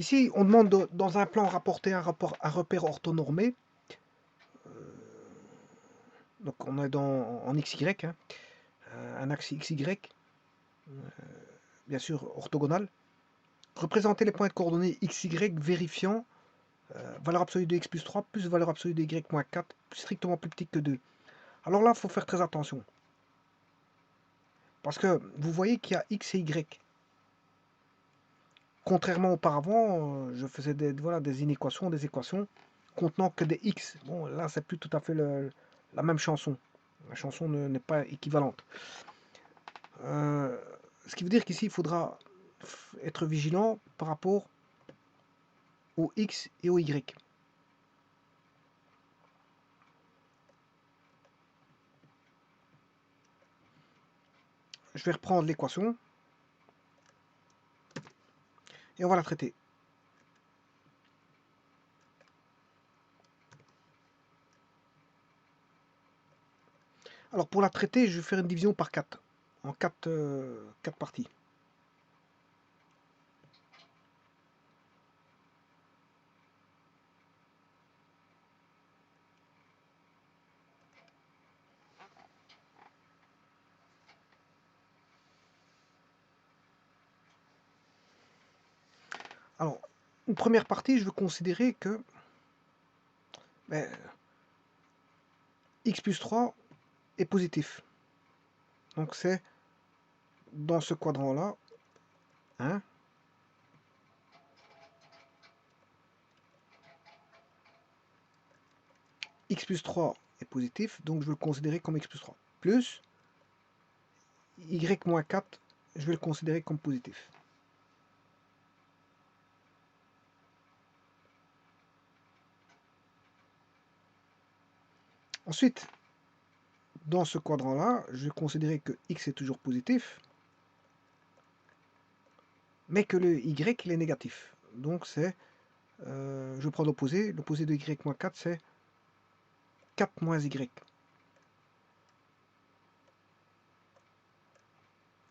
Ici, on demande dans un plan rapporter un repère orthonormé. Donc on est en XY, hein, un axe XY, bien sûr orthogonal. Représenter les points de coordonnées XY vérifiant valeur absolue de x plus 3 plus valeur absolue de y moins 4 strictement plus petit que 2. Alors là, il faut faire très attention. Parce que vous voyez qu'il y a x et y. Contrairement auparavant, je faisais des inéquations, des équations contenant que des x. Bon, là, c'est plus tout à fait la même chanson. La chanson n'est pas équivalente. Ce qui veut dire qu'ici, il faudra être vigilant par rapport au x et au y. Je vais reprendre l'équation et on va la traiter. Alors pour la traiter, je vais faire une division par 4, en 4 parties. Alors, une première partie, je veux considérer que ben, x plus 3 est positif. Donc c'est dans ce quadrant-là, hein, x plus 3 est positif, donc je vais le considérer comme x plus 3. Plus y moins 4, je vais le considérer comme positif. Ensuite, dans ce quadrant-là, je vais considérer que x est toujours positif, mais que le y il est négatif. Donc c'est, je prends l'opposé de y moins 4, c'est 4 moins y.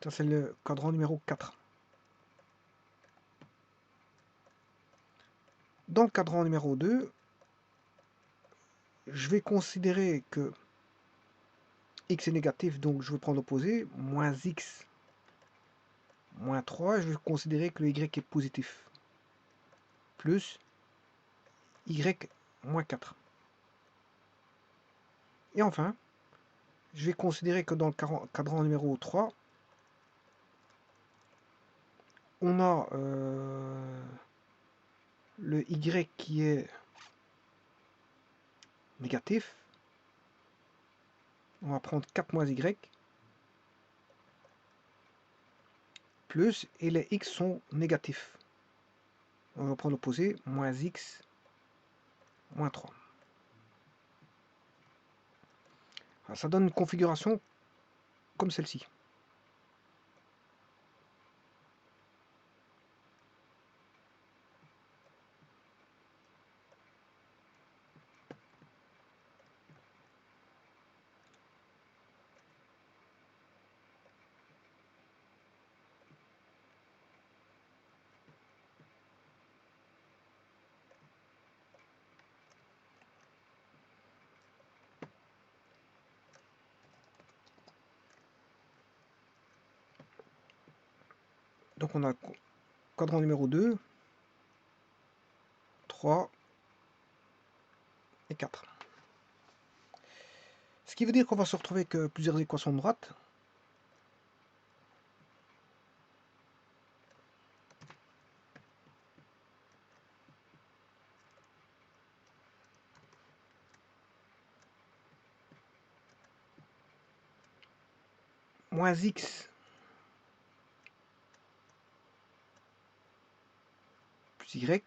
Ça c'est le quadrant numéro 4. Dans le quadrant numéro 2, je vais considérer que x est négatif, donc je vais prendre l'opposé, moins x moins 3, je vais considérer que le y est positif, plus y moins 4. Et enfin, je vais considérer que dans le cadran numéro 3, on a le y qui est négatif. On va prendre 4 moins y, plus, et les x sont négatifs. On va prendre l'opposé, moins x moins 3. Alors, ça donne une configuration comme celle-ci. Donc on a quadrant numéro 2, 3 et 4. Ce qui veut dire qu'on va se retrouver avec plusieurs équations de droite. Moins x plus y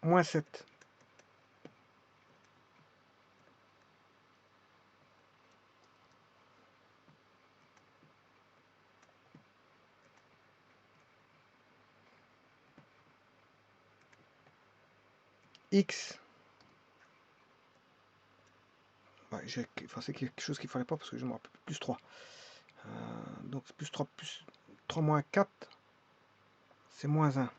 moins 7 x Ouais, j'ai effacé quelque chose qu'il fallait pas parce que je me rappelle plus 3. Donc plus 3 plus 3 moins 4, c'est moins 1.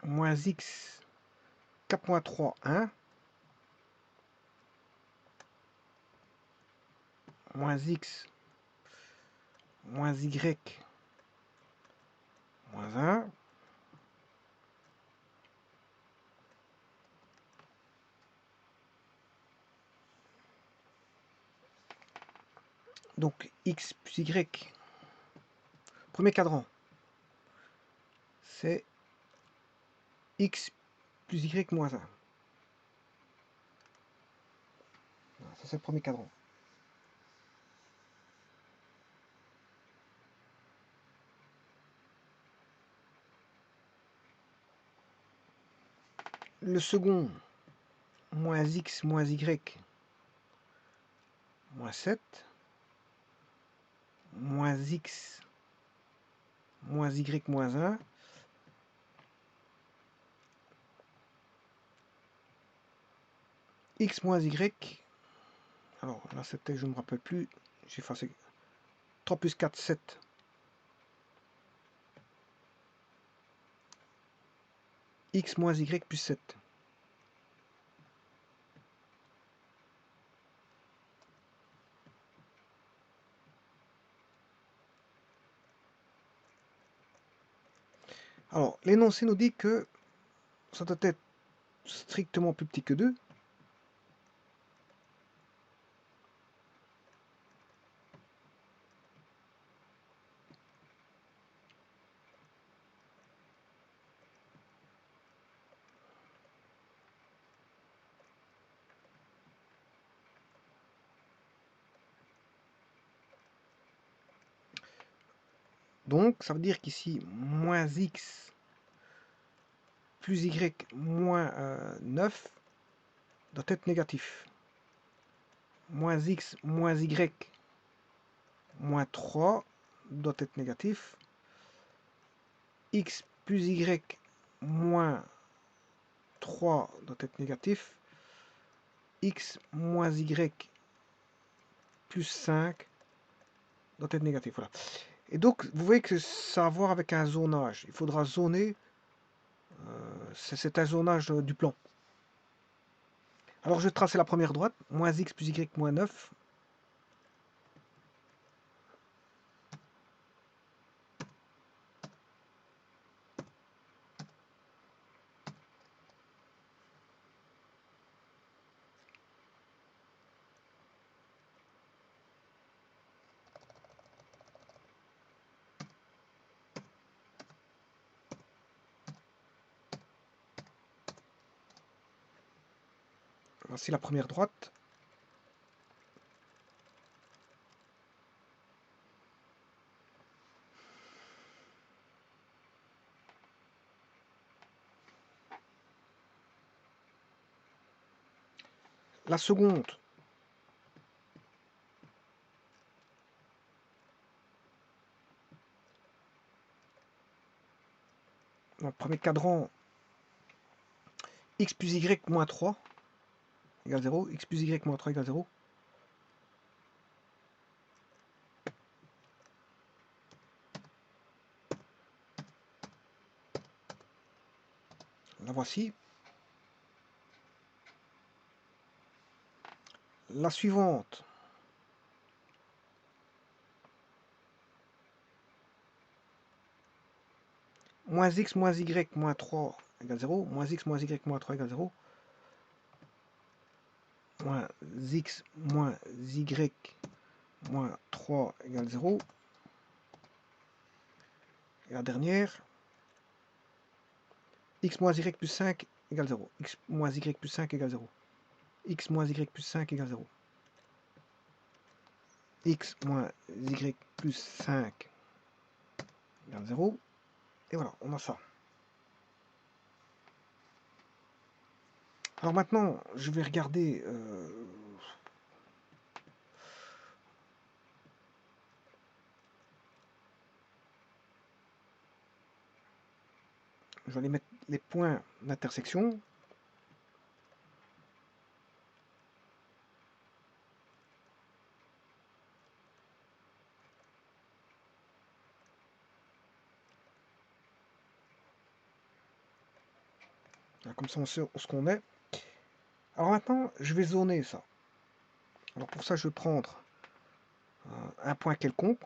Moins x, 4 moins 3, 1. Moins x, moins y, moins 1. Donc x plus y, premier cadran, c'est x plus y moins 1. Ça c'est le premier cadran. Le second, moins x moins y moins 7, moins x moins y moins 1, x moins y, alors là c'était, je ne me rappelle plus, j'ai effacé 3 plus 4, 7. X moins y plus 7. Alors, l'énoncé nous dit que ça doit être strictement plus petit que 2. Donc, ça veut dire qu'ici, moins x plus y moins 9 doit être négatif. Moins x moins y moins 3 doit être négatif. X plus y moins 3 doit être négatif. X moins y plus 5 doit être négatif. Voilà. Et donc, vous voyez que ça a à voir avec un zonage. Il faudra zoner. C'est un zonage du plan. Alors, je vais tracer la première droite. Moins x plus y moins 9. Voici la première droite. La seconde, dans le premier cadran, x plus y moins 3 égale 0. X plus y moins 3 égale 0. La voici. La suivante, moins x moins y moins 3 égale 0. Moins x moins y moins 3 égale 0. Moins x moins y moins 3 égale 0. Et la dernière, x moins y plus 5 égale 0. X moins y plus 5 égale 0. X moins y plus 5 égale 0. X moins y plus 5 égale 0. Et voilà, on a ça. Alors maintenant, je vais regarder... je vais aller mettre les points d'intersection. Comme ça, on sait où ce qu'on est. Alors maintenant, je vais zoner ça. Alors pour ça, je vais prendre un point quelconque.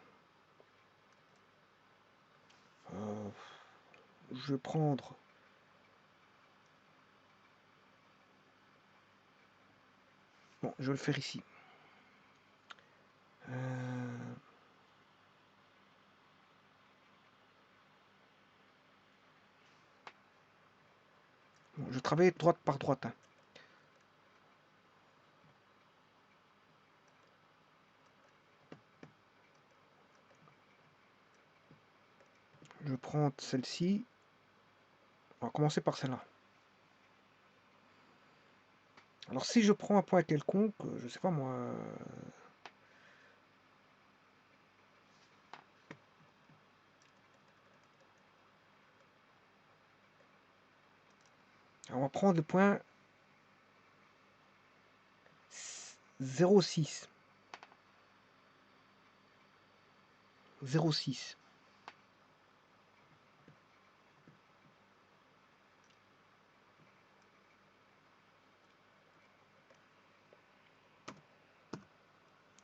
Je vais prendre... Bon, je vais le faire ici. Bon, je travaille droite par droite. Hein. Je vais prendre celle-ci. On va commencer par celle-là. Alors si je prends un point quelconque, je sais pas moi... on va prendre le point 0,6. 0,6.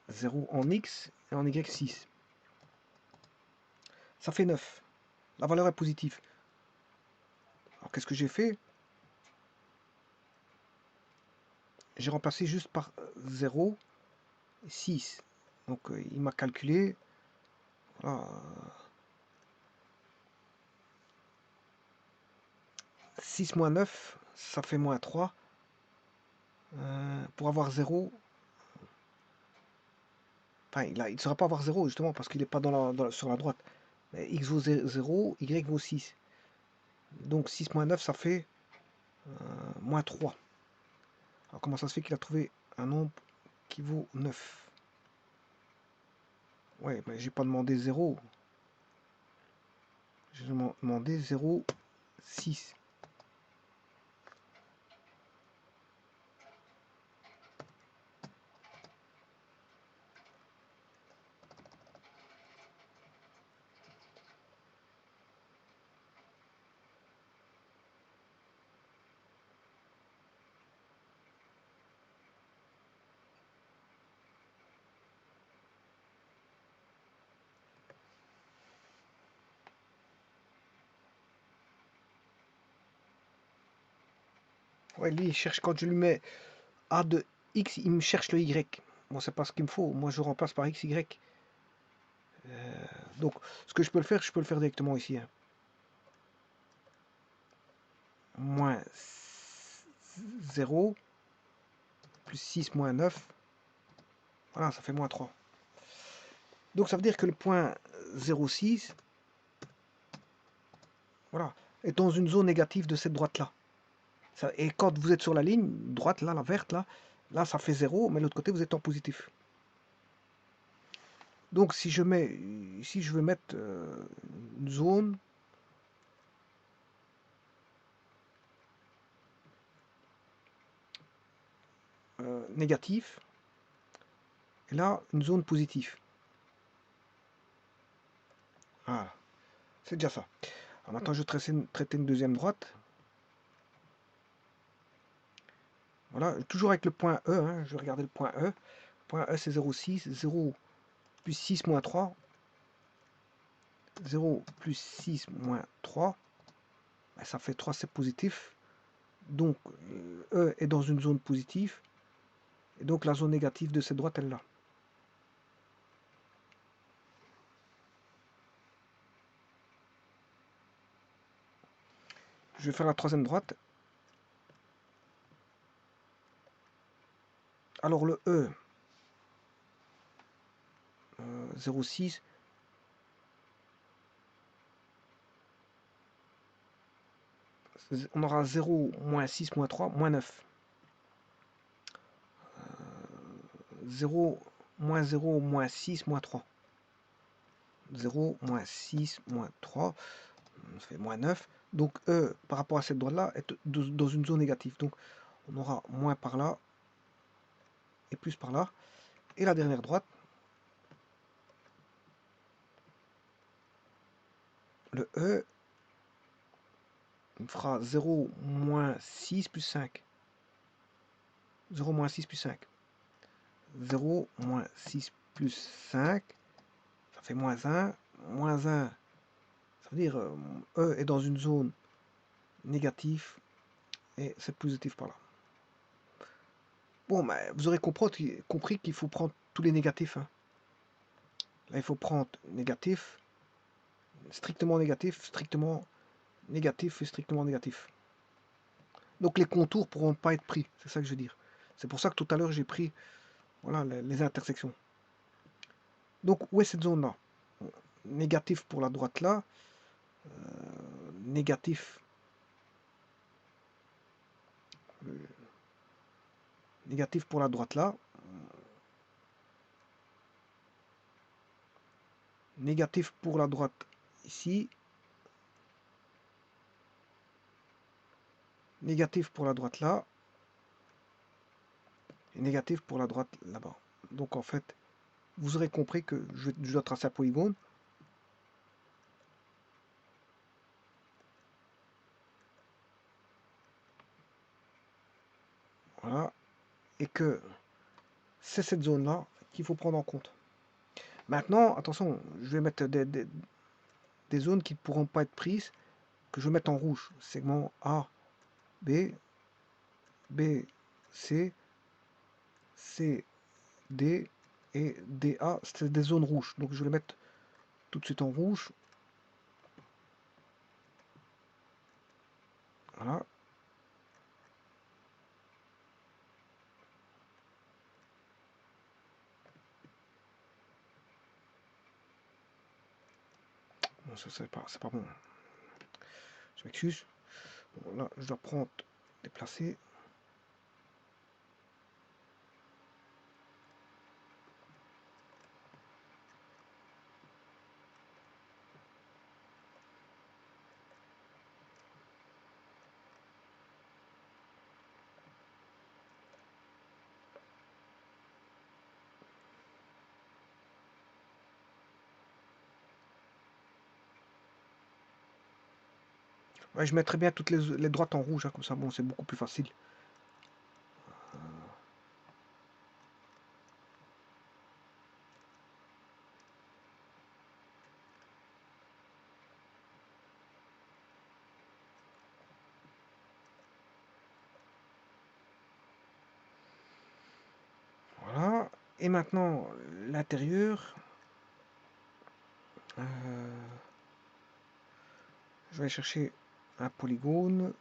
Zéro en X et en Y 6. Ça fait 9. La valeur est positive. Alors qu'est-ce que j'ai fait? J'ai remplacé juste par 0, 6. Donc il m'a calculé. Voilà, 6 moins 9, ça fait moins 3. Pour avoir 0, enfin il ne sera pas avoir 0 justement parce qu'il n'est pas sur la droite. Mais x vaut 0, y vaut 6. Donc 6 moins 9, ça fait moins 3. Alors comment ça se fait qu'il a trouvé un nombre qui vaut 9? Ouais, mais j'ai pas demandé 0. J'ai demandé 0, 6. Ouais, lui, il cherche quand je lui mets A de X, il me cherche le Y. Bon, c'est pas ce qu'il me faut. Moi, je remplace par X, Y. Donc, ce que je peux le faire directement ici. Hein. Moins 0, plus 6 moins 9. Voilà, ça fait moins 3. Donc, ça veut dire que le point 0,6, voilà, est dans une zone négative de cette droite-là. Et quand vous êtes sur la ligne droite, là, la verte, là, ça fait 0, mais l'autre côté, vous êtes en positif. Donc, si je mets, ici, je vais mettre une zone négative, et là, une zone positive. Voilà, c'est déjà ça. Alors maintenant, je vais traiter une deuxième droite. Voilà, toujours avec le point E, hein, je vais regarder le point E. Le point E, c'est 0,6, 0 plus 6 moins 3. 0 plus 6 moins 3, ben, ça fait 3, c'est positif. Donc, E est dans une zone positive. Et donc, la zone négative de cette droite, elle est là. Je vais faire la troisième droite. Alors, le E, 0,6, on aura 0, moins 6, moins 3, moins 9. 0, moins 0, moins 6, moins 3. 0, moins 6, moins 3, ça fait moins 9. Donc E, par rapport à cette droite-là, est dans une zone négative. Donc on aura moins par là et plus par là. Et la dernière droite, le E, on fera 0, moins 6 plus 5. 0, moins 6 plus 5. 0, moins 6 plus 5, ça fait moins 1. Moins 1, ça veut dire E est dans une zone négative et c'est positif par là. Bon, mais vous aurez compris qu'il faut prendre tous les négatifs. Hein. Là, il faut prendre négatif, strictement négatif, strictement négatif et strictement négatif. Donc les contours ne pourront pas être pris, c'est ça que je veux dire. C'est pour ça que tout à l'heure j'ai pris voilà, les intersections. Donc où est cette zone-là? Négatif pour la droite là, négatif, négatif pour la droite là, négatif pour la droite ici, négatif pour la droite là, et négatif pour la droite là-bas. Donc en fait, vous aurez compris que je dois tracer un polygone. Voilà. Et que c'est cette zone-là qu'il faut prendre en compte. Maintenant, attention, je vais mettre des zones qui ne pourront pas être prises, que je vais mettre en rouge. Segment A, B, B, C, C, D et DA, c'est des zones rouges. Donc je vais les mettre tout de suite en rouge. Voilà. Bon, ça c'est pas bon. Je m'excuse. Bon, là, je dois prendre, déplacer. Ouais, je mettrai bien toutes les droites en rouge, hein, comme ça, bon, c'est beaucoup plus facile. Voilà. Et maintenant, l'intérieur. Je vais chercher un polygone.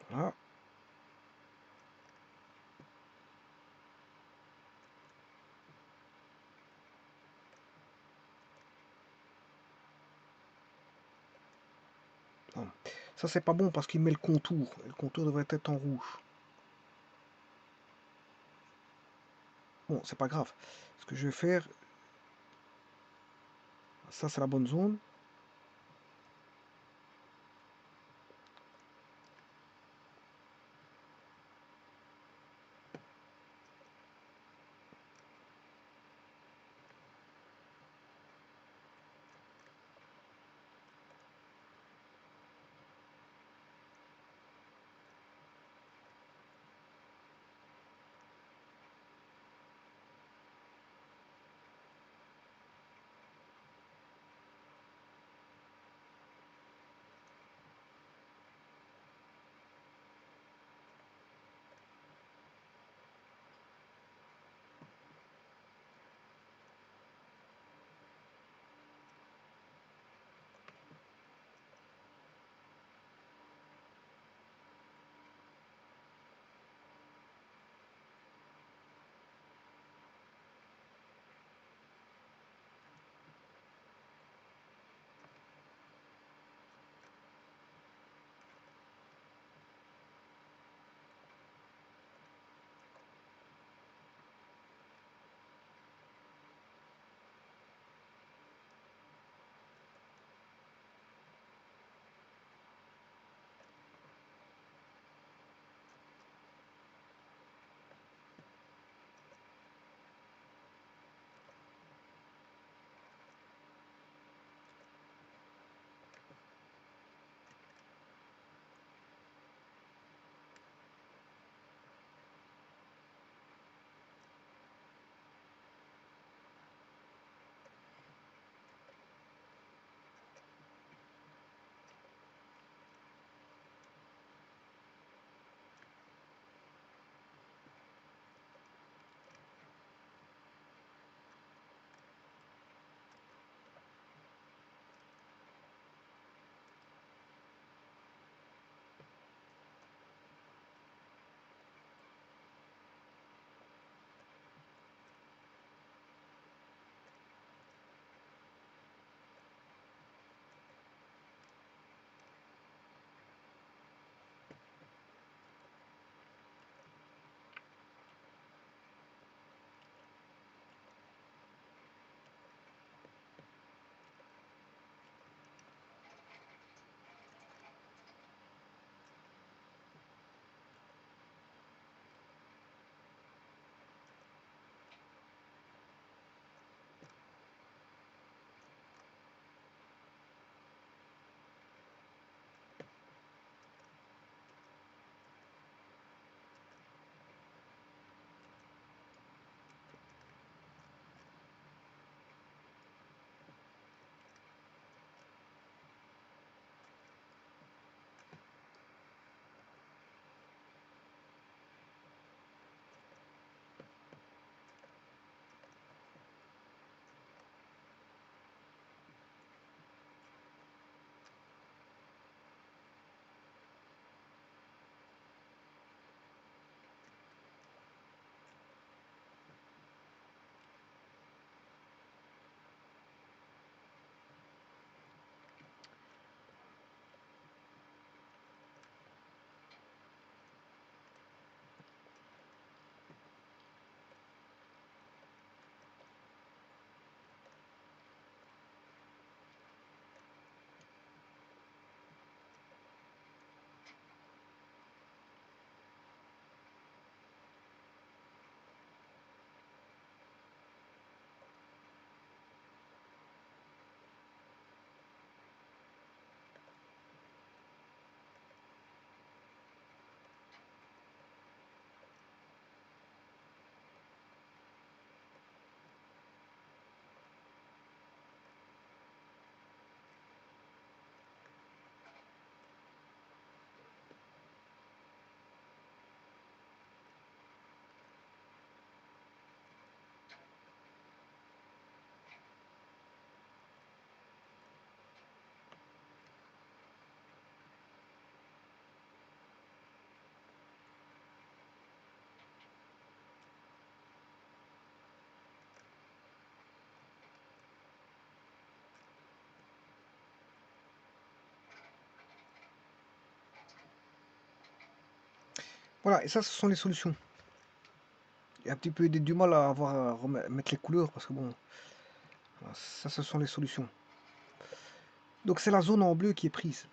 Voilà. Non. Ça, c'est pas bon parce qu'il met le contour. Et le contour devrait être en rouge. Bon, c'est pas grave. Ce que je vais faire, ça c'est la bonne zone. Voilà, et ça, ce sont les solutions. Et un petit peu du mal à mettre les couleurs, parce que bon, ça, ce sont les solutions. Donc c'est la zone en bleu qui est prise.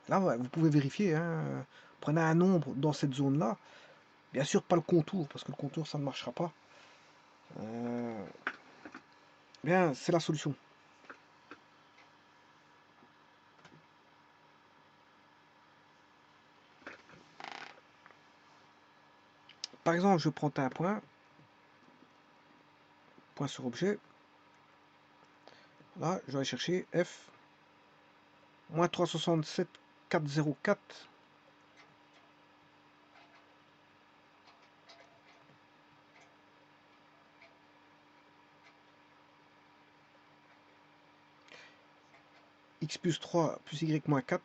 Là, ouais, vous pouvez vérifier, hein, prenez un nombre dans cette zone-là. Bien sûr, pas le contour, parce que le contour, ça ne marchera pas. Bien, c'est la solution. Par exemple, je prends un point, point sur objet. Là, je vais aller chercher F, moins 367, 404. X plus 3 plus Y moins 4.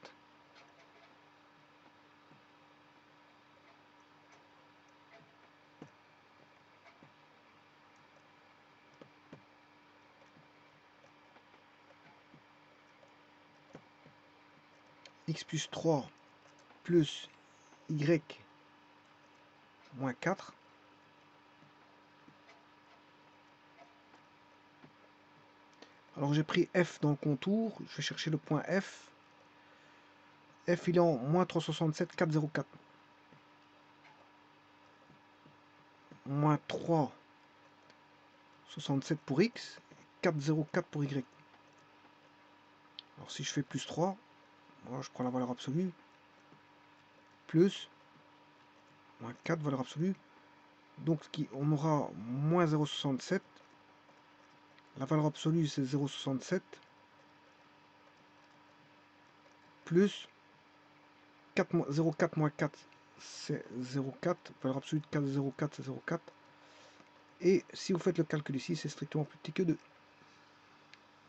X plus 3 plus Y moins 4. Alors j'ai pris F dans le contour, je vais chercher le point F. F il est en moins 367, 404. Moins 367 pour X, 404 pour Y. Alors si je fais plus 3, alors je prends la valeur absolue, plus, moins 4, valeur absolue. Donc on aura moins 0,67. La valeur absolue c'est 0,67. Plus 0,4 moins 4 c'est 0,4. Valeur absolue de 4,04 c'est 0,4. Et si vous faites le calcul ici, c'est strictement plus petit que 2.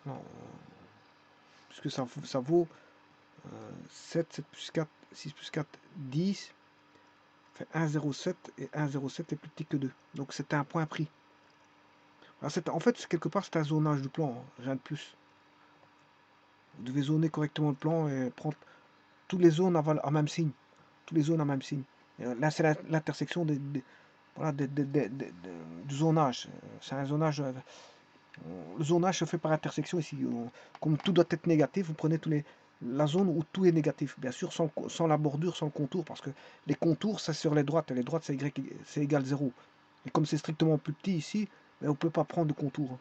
Non, puisque ça vaut 7, 7 plus 4, 6 plus 4, 10. Fait 1,07 et 1,07 est plus petit que 2. Donc c'est un point pris. Alors en fait, quelque part, c'est un zonage du plan, hein, rien de plus. Vous devez zoner correctement le plan et prendre toutes les zones à même signe. Toutes les zones à même signe. Et là, c'est l'intersection voilà, du zonage. C'est un zonage. Le zonage se fait par intersection ici. Comme tout doit être négatif, vous prenez la zone où tout est négatif. Bien sûr, sans la bordure, sans le contour, parce que les contours, c'est sur les droites. Et les droites, c'est égal 0. Et comme c'est strictement plus petit ici, ben, on ne peut pas prendre de contour.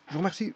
Je vous remercie.